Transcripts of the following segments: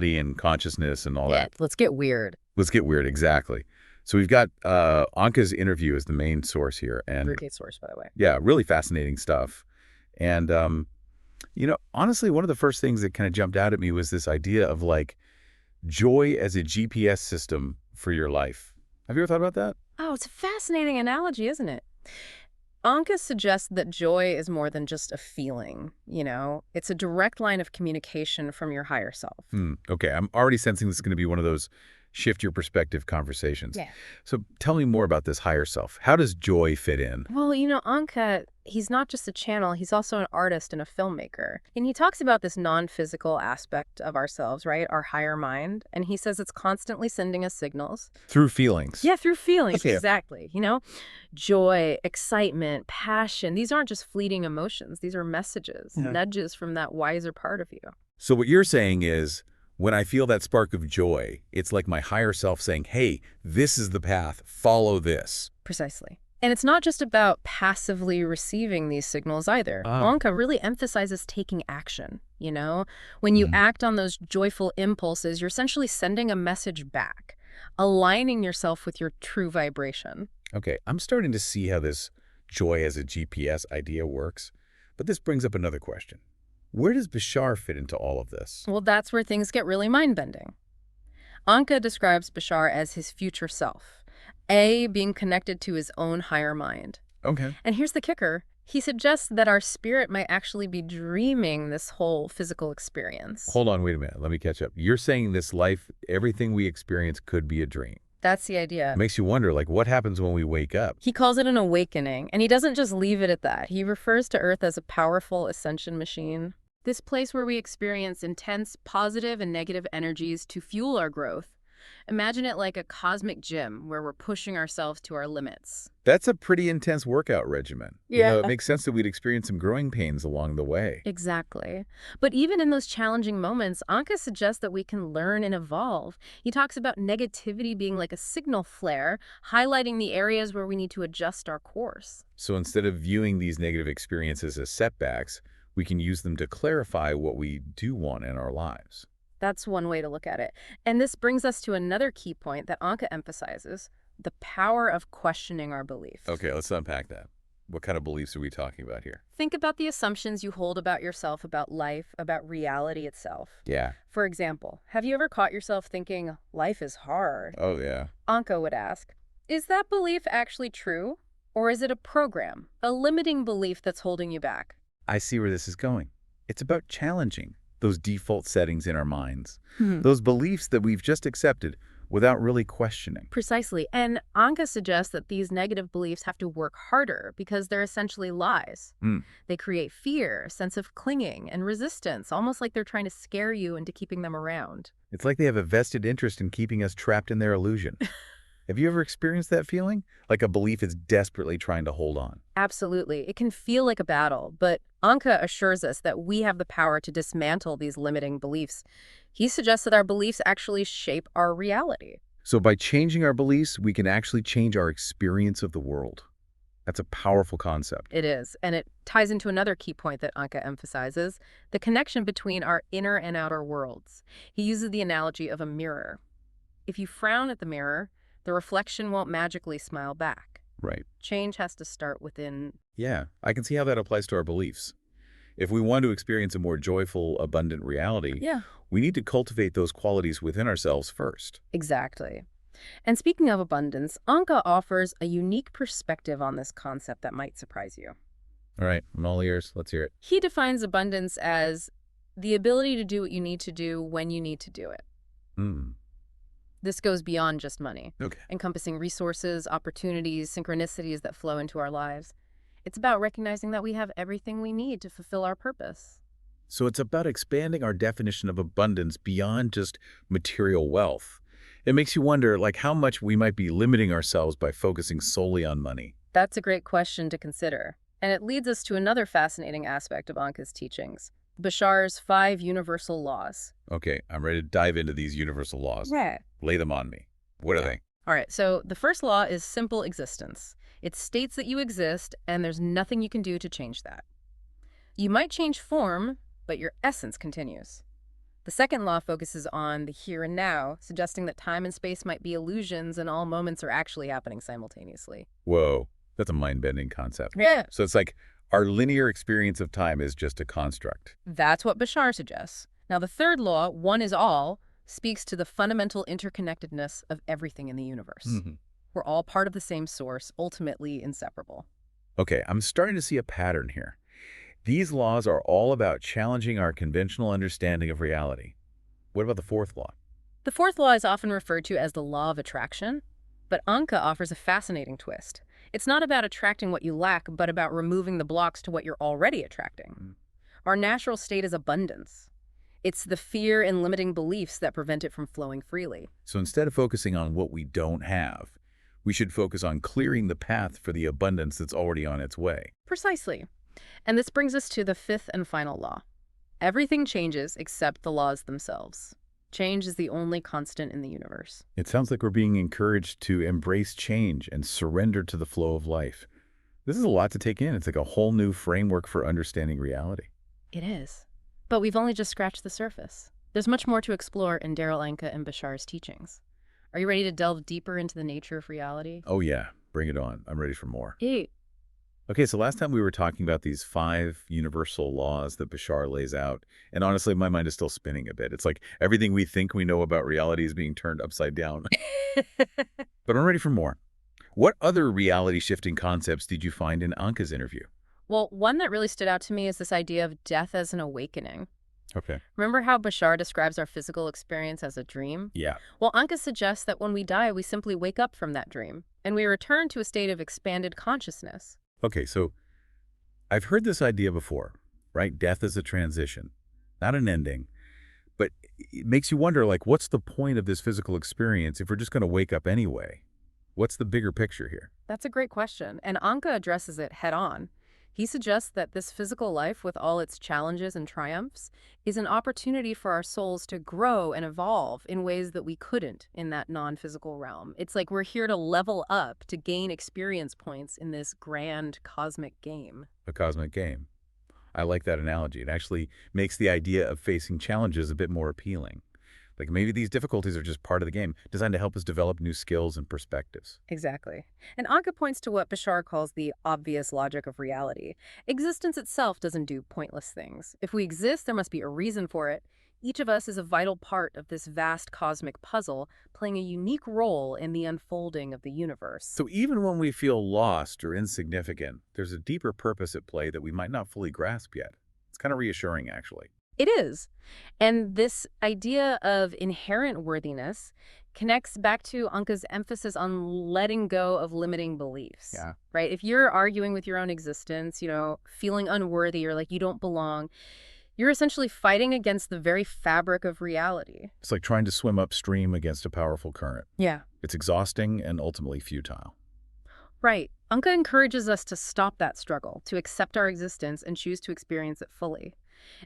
and consciousness and all Yeah, that. let's get weird. Let's get weird, exactly. So we've got Anka's interview as the main source here. And Great source, by the way. yeah, really fascinating stuff. And, honestly, one of the first things that kind of jumped out at me was this idea of like joy as a GPS system for your life. Have you ever thought about that? Oh, it's a fascinating analogy, isn't it? Anka suggests that joy is more than just a feeling, It's a direct line of communication from your higher self. Okay, I'm already sensing this is going to be one of those shift your perspective conversations. Yeah. So tell me more about this higher self. How does joy fit in? Well, Anka, he's not just a channel, he's also an artist and a filmmaker. And he talks about this non-physical aspect of ourselves, right? Our higher mind. And he says it's constantly sending us signals. Through feelings. Yeah, through feelings, Okay. exactly. Joy, excitement, passion. These aren't just fleeting emotions. These are messages, nudges from that wiser part of you. So what you're saying is, when I feel that spark of joy, it's like my higher self saying, hey, this is the path, follow this. Precisely. And it's not just about passively receiving these signals either. Anka really emphasizes taking action, When you act on those joyful impulses, you're essentially sending a message back, aligning yourself with your true vibration. Okay, I'm starting to see how this joy as a GPS idea works, but this brings up another question. Where does Bashar fit into all of this? Well, that's where things get really mind-bending. Anka describes Bashar as his future self, being connected to his own higher mind. Okay. And here's the kicker. He suggests that our spirit might actually be dreaming this whole physical experience. Hold on, wait a minute. Let me catch up. You're saying this life, everything we experience could be a dream. That's the idea. It makes you wonder, what happens when we wake up? He calls it an awakening, and he doesn't just leave it at that. He refers to Earth as a powerful ascension machine. This place where we experience intense positive and negative energies to fuel our growth. Imagine it like a cosmic gym where we're pushing ourselves to our limits. That's a pretty intense workout regimen. Yeah. It makes sense that we'd experience some growing pains along the way. Exactly. But even in those challenging moments, Anka suggests that we can learn and evolve. He talks about negativity being like a signal flare, highlighting the areas where we need to adjust our course. So instead of viewing these negative experiences as setbacks, we can use them to clarify what we do want in our lives. That's one way to look at it. And this brings us to another key point that Anka emphasizes, the power of questioning our beliefs. Okay, let's unpack that. What kind of beliefs are we talking about here? Think about the assumptions you hold about yourself, about life, about reality itself. Yeah. For example, have you ever caught yourself thinking, life is hard? Oh, yeah. Anka would ask, is that belief actually true? Or is it a program, a limiting belief that's holding you back? I see where this is going. It's about challenging those default settings in our minds, those beliefs that we've just accepted without really questioning. Precisely. And Anka suggests that these negative beliefs have to work harder because they're essentially lies. They create fear, a sense of clinging, and resistance, almost like they're trying to scare you into keeping them around. It's like they have a vested interest in keeping us trapped in their illusion. Have you ever experienced that feeling? Like a belief is desperately trying to hold on. Absolutely. It can feel like a battle, but Anka assures us that we have the power to dismantle these limiting beliefs. He suggests that our beliefs actually shape our reality. So by changing our beliefs, we can actually change our experience of the world. That's a powerful concept. It is, and it ties into another key point that Anka emphasizes, the connection between our inner and outer worlds. He uses the analogy of a mirror. If you frown at the mirror, the reflection won't magically smile back. Right. Change has to start within. Yeah, I can see how that applies to our beliefs. If we want to experience a more joyful, abundant reality, we need to cultivate those qualities within ourselves first. Exactly. And speaking of abundance, Anka offers a unique perspective on this concept that might surprise you. All right, I'm all ears. Let's hear it. He defines abundance as the ability to do what you need to do when you need to do it. This goes beyond just money, encompassing resources, opportunities, synchronicities that flow into our lives. It's about recognizing that we have everything we need to fulfill our purpose. So it's about expanding our definition of abundance beyond just material wealth. It makes you wonder, how much we might be limiting ourselves by focusing solely on money. That's a great question to consider. And it leads us to another fascinating aspect of Anka's teachings, Bashar's 5 universal laws. Okay, I'm ready to dive into these universal laws. Right. Lay them on me. What are they? All right, so the first law is simple existence. It states that you exist, and there's nothing you can do to change that. You might change form, but your essence continues. The second law focuses on the here and now, suggesting that time and space might be illusions and all moments are actually happening simultaneously. Whoa, that's a mind-bending concept. Yeah. So it's like our linear experience of time is just a construct. That's what Bashar suggests. Now, the third law, one is all, speaks to the fundamental interconnectedness of everything in the universe. We're all part of the same source, ultimately inseparable. Okay, I'm starting to see a pattern here. These laws are all about challenging our conventional understanding of reality. What about the fourth law? The fourth law is often referred to as the law of attraction, but Anka offers a fascinating twist. It's not about attracting what you lack, but about removing the blocks to what you're already attracting. Our natural state is abundance. It's the fear and limiting beliefs that prevent it from flowing freely. So instead of focusing on what we don't have, we should focus on clearing the path for the abundance that's already on its way. Precisely. And this brings us to the fifth and final law. Everything changes except the laws themselves. Change is the only constant in the universe. It sounds like we're being encouraged to embrace change and surrender to the flow of life. This is a lot to take in. It's like a whole new framework for understanding reality. It is. But we've only just scratched the surface. There's much more to explore in Darryl Anka and Bashar's teachings. Are you ready to delve deeper into the nature of reality? Oh yeah, bring it on. I'm ready for more. Yeah. Okay, so last time we were talking about these 5 universal laws that Bashar lays out, and honestly, my mind is still spinning a bit. It's like everything we think we know about reality is being turned upside down. But I'm ready for more. What other reality-shifting concepts did you find in Anka's interview? Well, one that really stood out to me is this idea of death as an awakening. Okay. Remember how Bashar describes our physical experience as a dream? Yeah. Well, Anka suggests that when we die, we simply wake up from that dream, and we return to a state of expanded consciousness. Okay, so I've heard this idea before, right? Death is a transition, not an ending. But it makes you wonder, like, what's the point of this physical experience if we're just going to wake up anyway? What's the bigger picture here? That's a great question, and Anka addresses it head on. He suggests that this physical life, with all its challenges and triumphs, is an opportunity for our souls to grow and evolve in ways that we couldn't in that non-physical realm. It's like we're here to level up, to gain experience points in this grand cosmic game. A cosmic game. I like that analogy. It actually makes the idea of facing challenges a bit more appealing. Like maybe these difficulties are just part of the game, designed to help us develop new skills and perspectives. Exactly. And Anka points to what Bashar calls the obvious logic of reality. Existence itself doesn't do pointless things. If we exist, there must be a reason for it. Each of us is a vital part of this vast cosmic puzzle, playing a unique role in the unfolding of the universe. So even when we feel lost or insignificant, there's a deeper purpose at play that we might not fully grasp yet. It's kind of reassuring, actually. It is. And this idea of inherent worthiness connects back to Anka's emphasis on letting go of limiting beliefs. Yeah. Right? If you're arguing with your own existence, feeling unworthy or like you don't belong, you're essentially fighting against the very fabric of reality. It's like trying to swim upstream against a powerful current. Yeah. It's exhausting and ultimately futile. Right. Anka encourages us to stop that struggle, to accept our existence and choose to experience it fully.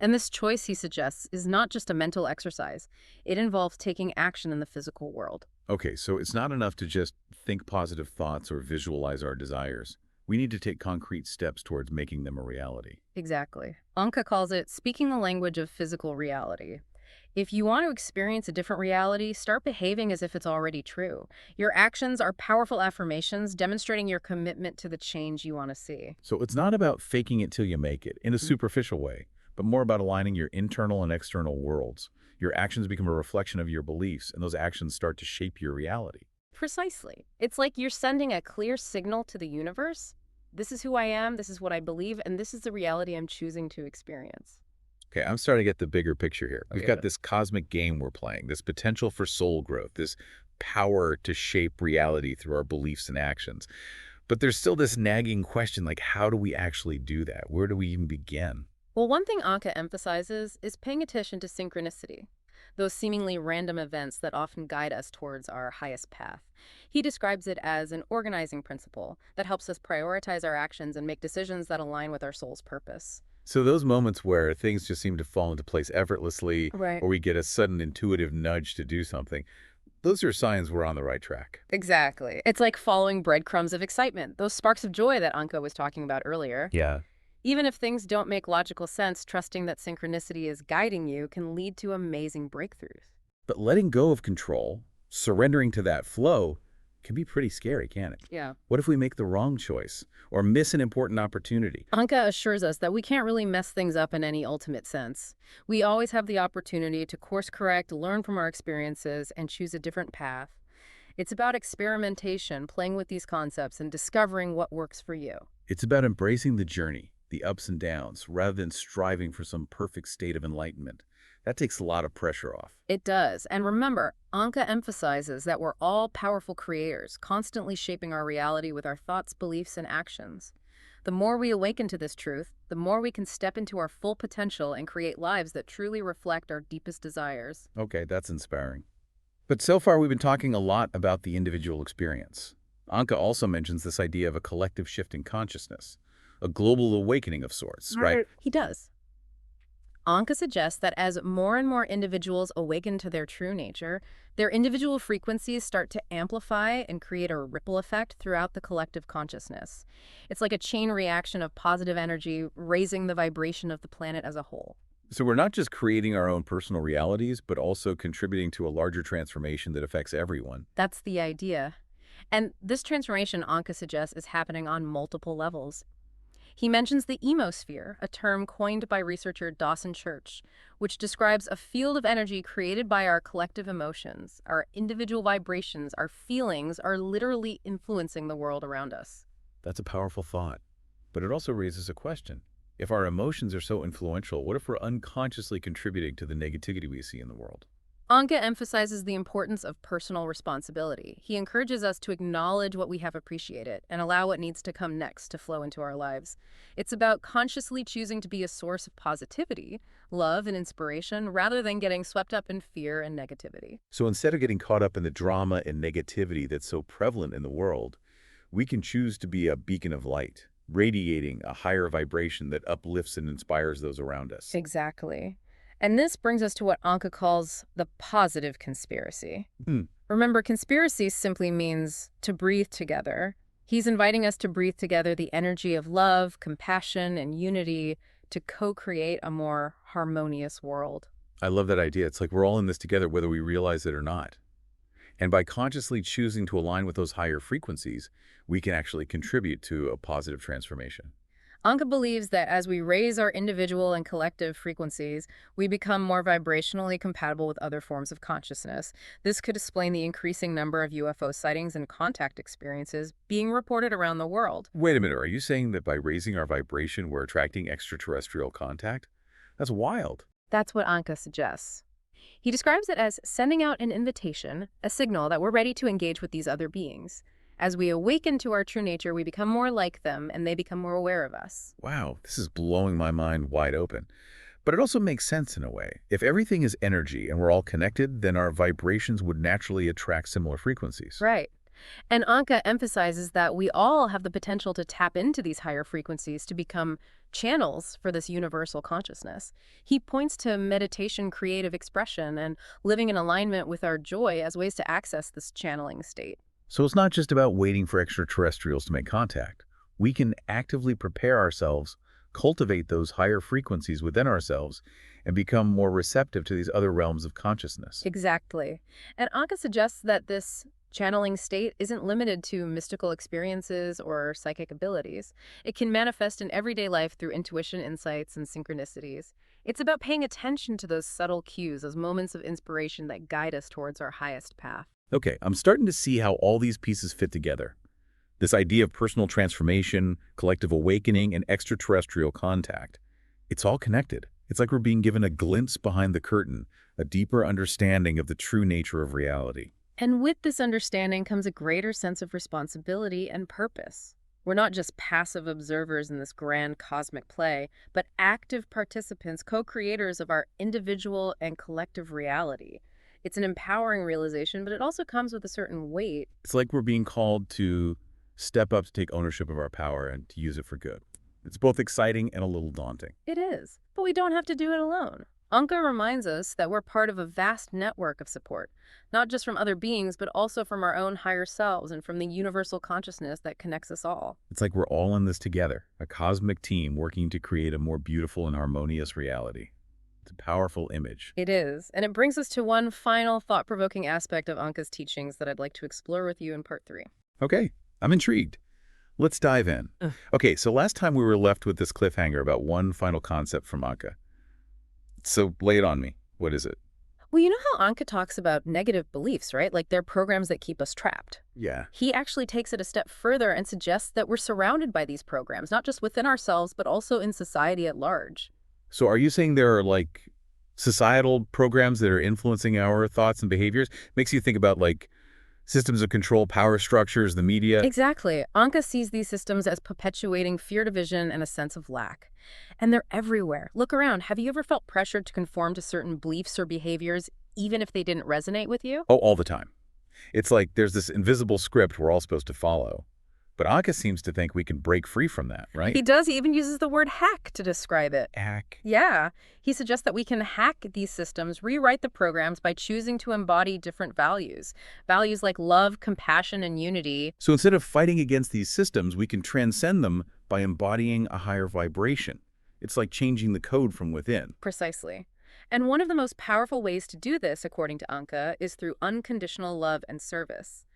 And this choice, he suggests, is not just a mental exercise. It involves taking action in the physical world. Okay, so it's not enough to just think positive thoughts or visualize our desires. We need to take concrete steps towards making them a reality. Exactly. Anka calls it speaking the language of physical reality. If you want to experience a different reality, start behaving as if it's already true. Your actions are powerful affirmations demonstrating your commitment to the change you want to see. So it's not about faking it till you make it in a superficial way, but more about aligning your internal and external worlds. Your actions become a reflection of your beliefs, and those actions start to shape your reality. Precisely. It's like you're sending a clear signal to the universe. This is who I am, this is what I believe, and this is the reality I'm choosing to experience. Okay, I'm starting to get the bigger picture here. We've got this cosmic game we're playing, this potential for soul growth, this power to shape reality through our beliefs and actions. But there's still this nagging question, like, how do we actually do that? Where do we even begin? Well, one thing Anka emphasizes is paying attention to synchronicity, those seemingly random events that often guide us towards our highest path. He describes it as an organizing principle that helps us prioritize our actions and make decisions that align with our soul's purpose. So those moments where things just seem to fall into place effortlessly, Right. or we get a sudden intuitive nudge to do something, those are signs we're on the right track. Exactly. It's like following breadcrumbs of excitement, those sparks of joy that Anka was talking about earlier. Yeah. Even if things don't make logical sense, trusting that synchronicity is guiding you can lead to amazing breakthroughs. But letting go of control, surrendering to that flow, can be pretty scary, can't it? Yeah. What if we make the wrong choice or miss an important opportunity? Anka assures us that we can't really mess things up in any ultimate sense. We always have the opportunity to course correct, learn from our experiences, and choose a different path. It's about experimentation, playing with these concepts, and discovering what works for you. It's about embracing the journey, the ups and downs, rather than striving for some perfect state of enlightenment. That takes a lot of pressure off. It does. And remember, Anka emphasizes that we're all powerful creators, constantly shaping our reality with our thoughts, beliefs, and actions. The more we awaken to this truth, the more we can step into our full potential and create lives that truly reflect our deepest desires. Okay, that's inspiring. But so far, we've been talking a lot about the individual experience. Anka also mentions this idea of a collective shift in consciousness, a global awakening of sorts, right? He does. Anka suggests that as more and more individuals awaken to their true nature, their individual frequencies start to amplify and create a ripple effect throughout the collective consciousness. It's like a chain reaction of positive energy, raising the vibration of the planet as a whole. So we're not just creating our own personal realities, but also contributing to a larger transformation that affects everyone. That's the idea. And this transformation, Anka suggests, is happening on multiple levels. He mentions the emosphere, a term coined by researcher Dawson Church, which describes a field of energy created by our collective emotions. Our individual vibrations, our feelings are literally influencing the world around us. That's a powerful thought. But it also raises a question. If our emotions are so influential, what if we're unconsciously contributing to the negativity we see in the world? Anka emphasizes the importance of personal responsibility. He encourages us to acknowledge what we have appreciated and allow what needs to come next to flow into our lives. It's about consciously choosing to be a source of positivity, love, and inspiration rather than getting swept up in fear and negativity. So instead of getting caught up in the drama and negativity that's so prevalent in the world, we can choose to be a beacon of light, radiating a higher vibration that uplifts and inspires those around us. Exactly. And this brings us to what Anka calls the positive conspiracy. Hmm. Remember, conspiracy simply means to breathe together. He's inviting us to breathe together the energy of love, compassion, and unity to co-create a more harmonious world. I love that idea. It's like we're all in this together, whether we realize it or not. And by consciously choosing to align with those higher frequencies, we can actually contribute to a positive transformation. Anka believes that as we raise our individual and collective frequencies, we become more vibrationally compatible with other forms of consciousness. This could explain the increasing number of UFO sightings and contact experiences being reported around the world. Wait a minute, are you saying that by raising our vibration, we're attracting extraterrestrial contact? That's wild. That's what Anka suggests. He describes it as sending out an invitation, a signal that we're ready to engage with these other beings. As we awaken to our true nature, we become more like them, and they become more aware of us. Wow, this is blowing my mind wide open. But it also makes sense in a way. If everything is energy and we're all connected, then our vibrations would naturally attract similar frequencies. Right. And Anka emphasizes that we all have the potential to tap into these higher frequencies to become channels for this universal consciousness. He points to meditation, creative expression, and living in alignment with our joy as ways to access this channeling state. So it's not just about waiting for extraterrestrials to make contact. We can actively prepare ourselves, cultivate those higher frequencies within ourselves, and become more receptive to these other realms of consciousness. Exactly. And Anka suggests that this channeling state isn't limited to mystical experiences or psychic abilities. It can manifest in everyday life through intuition, insights, and synchronicities. It's about paying attention to those subtle cues, those moments of inspiration that guide us towards our highest path. Okay, I'm starting to see how all these pieces fit together. This idea of personal transformation, collective awakening, and extraterrestrial contact. It's all connected. It's like we're being given a glimpse behind the curtain, a deeper understanding of the true nature of reality. And with this understanding comes a greater sense of responsibility and purpose. We're not just passive observers in this grand cosmic play, but active participants, co-creators of our individual and collective reality. It's an empowering realization, but it also comes with a certain weight. It's like we're being called to step up to take ownership of our power and to use it for good. It's both exciting and a little daunting. It is, but we don't have to do it alone. Anka reminds us that we're part of a vast network of support, not just from other beings, but also from our own higher selves and from the universal consciousness that connects us all. It's like we're all in this together, a cosmic team working to create a more beautiful and harmonious reality. It's a powerful image. It is, and it brings us to one final thought-provoking aspect of Anka's teachings that I'd like to explore with you in part 3. Okay, I'm intrigued. Let's dive in. Okay, so last time we were left with this cliffhanger about one final concept from Anka. So lay it on me. What is it? Well, you know how Anka talks about negative beliefs, right? Like they're programs that keep us trapped. Yeah. He actually takes it a step further and suggests that we're surrounded by these programs, not just within ourselves, but also in society at large. So are you saying there are like societal programs that are influencing our thoughts and behaviors? Makes you think about like systems of control, power structures, the media. Exactly. Anka sees these systems as perpetuating fear, division, and a sense of lack. And they're everywhere. Look around. Have you ever felt pressured to conform to certain beliefs or behaviors, even if they didn't resonate with you? Oh, all the time. It's like there's this invisible script we're all supposed to follow. But Anka seems to think we can break free from that, right? He does. He even uses the word hack to describe it. Hack. Yeah. He suggests that we can hack these systems, rewrite the programs by choosing to embody different values. Values like love, compassion, and unity. So instead of fighting against these systems, we can transcend them by embodying a higher vibration. It's like changing the code from within. Precisely. And one of the most powerful ways to do this, according to Anka, is through unconditional love and service.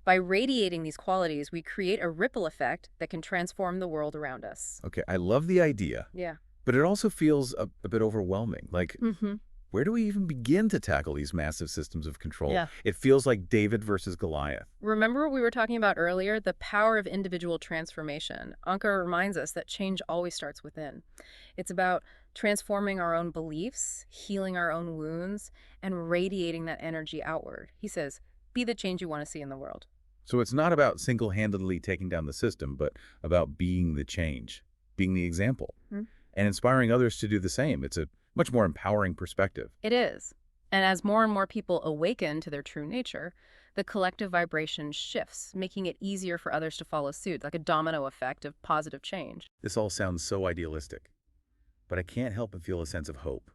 By radiating these qualities, we create a ripple effect that can transform the world around us. Okay, I love the idea. Yeah. But it also feels a bit overwhelming. Like, Mm-hmm. where do we even begin to tackle these massive systems of control? Yeah. It feels like David versus Goliath. Remember what we were talking about earlier, the power of individual transformation. Anka reminds us that change always starts within. It's about transforming our own beliefs, healing our own wounds, and radiating that energy outward. He says, be the change you want to see in the world. So it's not about single-handedly taking down the system, but about being the change, being the example, and inspiring others to do the same. It's a much more empowering perspective. It is. And as more and more people awaken to their true nature, the collective vibration shifts, making it easier for others to follow suit, like a domino effect of positive change. This all sounds so idealistic, but I can't help but feel a sense of hope.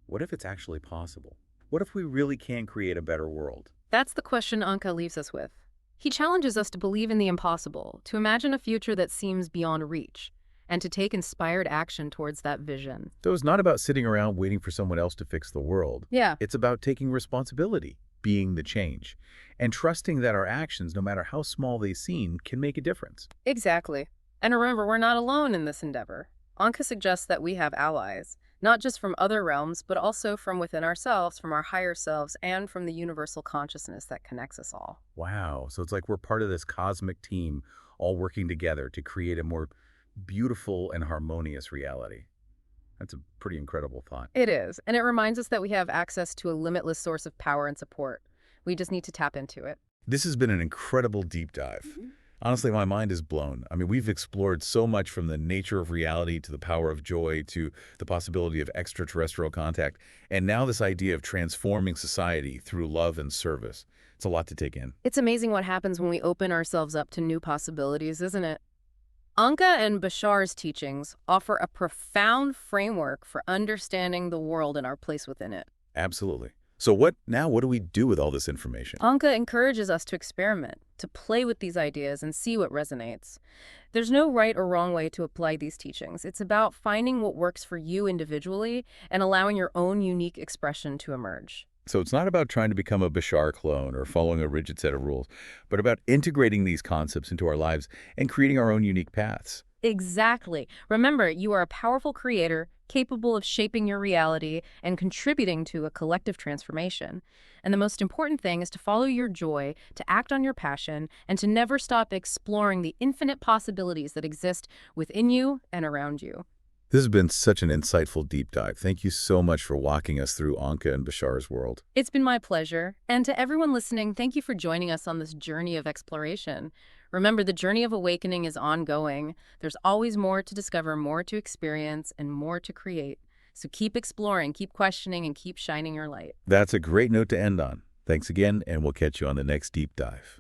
What if it's actually possible? What if we really can create a better world? That's the question Anka leaves us with. He challenges us to believe in the impossible, to imagine a future that seems beyond reach, and to take inspired action towards that vision. So it's not about sitting around waiting for someone else to fix the world. Yeah. It's about taking responsibility, being the change, and trusting that our actions, no matter how small they seem, can make a difference. Exactly. And remember, we're not alone in this endeavor. Anka suggests that we have allies, not just from other realms, but also from within ourselves, from our higher selves, and from the universal consciousness that connects us all. Wow. So it's like we're part of this cosmic team, all working together to create a more beautiful and harmonious reality. That's a pretty incredible thought. It is, and it reminds us that we have access to a limitless source of power and support. We just need to tap into it. This has been an incredible deep dive. Honestly, my mind is blown. I mean, we've explored so much from the nature of reality to the power of joy to the possibility of extraterrestrial contact. And now this idea of transforming society through love and service. It's a lot to take in. It's amazing what happens when we open ourselves up to new possibilities, isn't it? Anka and Bashar's teachings offer a profound framework for understanding the world and our place within it. Absolutely. So what do we do with all this information? Anka encourages us to experiment, to play with these ideas and see what resonates. There's no right or wrong way to apply these teachings. It's about finding what works for you individually and allowing your own unique expression to emerge. So it's not about trying to become a Bashar clone or following a rigid set of rules, but about integrating these concepts into our lives and creating our own unique paths. Exactly. Remember, you are a powerful creator, capable of shaping your reality and contributing to a collective transformation. And the most important thing is to follow your joy, to act on your passion, and to never stop exploring the infinite possibilities that exist within you and around you. This has been such an insightful deep dive. Thank you so much for walking us through Anka and Bashar's world. It's been my pleasure. And to everyone listening, thank you for joining us on this journey of exploration. Remember, the journey of awakening is ongoing. There's always more to discover, more to experience, and more to create. So keep exploring, keep questioning, and keep shining your light. That's a great note to end on. Thanks again, and we'll catch you on the next deep dive.